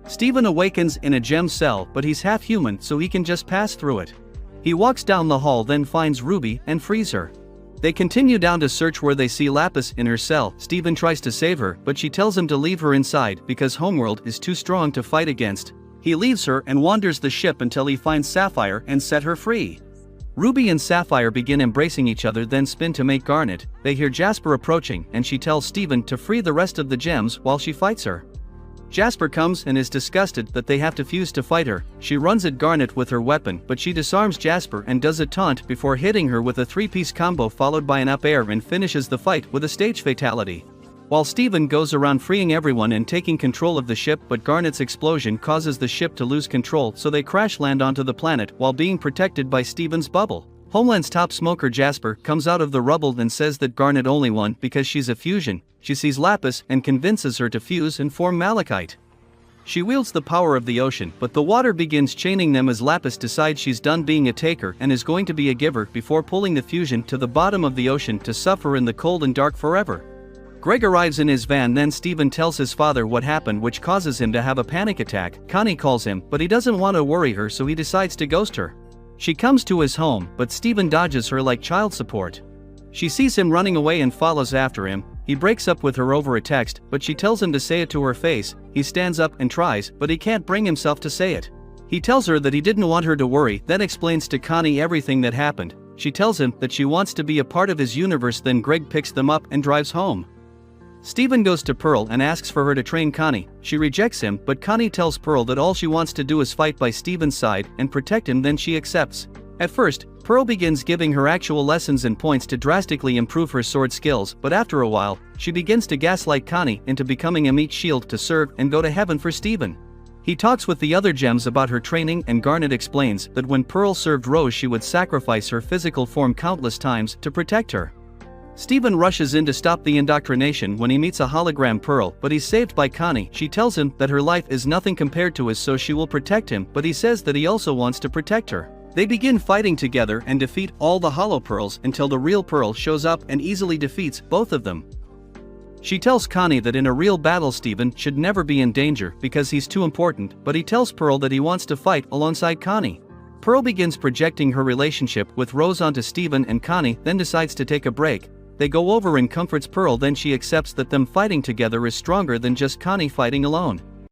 Steven awakens in a gem cell, but he's half human so he can just pass through it. He walks down the hall, then finds Ruby and frees her. They continue down to search where they see Lapis in her cell. Steven tries to save her, but she tells him to leave her inside because Homeworld is too strong to fight against. He leaves her and wanders the ship until he finds Sapphire and set her free. Ruby and Sapphire begin embracing each other, then spin to make Garnet. They hear Jasper approaching and she tells Steven to free the rest of the gems while she fights her. Jasper comes and is disgusted that they have to fuse to fight her. She runs at Garnet with her weapon, but she disarms Jasper and does a taunt before hitting her with a 3-piece combo followed by an up air and finishes the fight with a stage fatality. While Steven goes around freeing everyone and taking control of the ship, but Garnet's explosion causes the ship to lose control, so they crash land onto the planet while being protected by Steven's bubble. Homeland's top smoker Jasper comes out of the rubble and says that Garnet only won because she's a fusion. She sees Lapis and convinces her to fuse and form Malachite. She wields the power of the ocean, but the water begins chaining them as Lapis decides she's done being a taker and is going to be a giver before pulling the fusion to the bottom of the ocean to suffer in the cold and dark forever. Greg arrives in his van, then Steven tells his father what happened, which causes him to have a panic attack. Connie calls him, but he doesn't want to worry her, so he decides to ghost her. She comes to his home, but Steven dodges her like child support. She sees him running away and follows after him. He breaks up with her over a text, but she tells him to say it to her face. He stands up and tries, but he can't bring himself to say it. He tells her that he didn't want her to worry, then explains to Connie everything that happened. She tells him that she wants to be a part of his universe, then Greg picks them up and drives home. Steven goes to Pearl and asks for her to train Connie. She rejects him, but Connie tells Pearl that all she wants to do is fight by Steven's side and protect him, then she accepts. At first, Pearl begins giving her actual lessons and points to drastically improve her sword skills, but after a while, she begins to gaslight Connie into becoming a meat shield to serve and go to heaven for Steven. He talks with the other gems about her training, and Garnet explains that when Pearl served Rose, she would sacrifice her physical form countless times to protect her. Steven rushes in to stop the indoctrination when he meets a hologram Pearl, but he's saved by Connie. She tells him that her life is nothing compared to his, so she will protect him, but he says that he also wants to protect her. They begin fighting together and defeat all the Hollow Pearls until the real Pearl shows up and easily defeats both of them. She tells Connie that in a real battle Steven should never be in danger because he's too important, but he tells Pearl that he wants to fight alongside Connie. Pearl begins projecting her relationship with Rose onto Steven and Connie, then decides to take a break. They go over and comforts Pearl, then she accepts that them fighting together is stronger than just Connie fighting alone.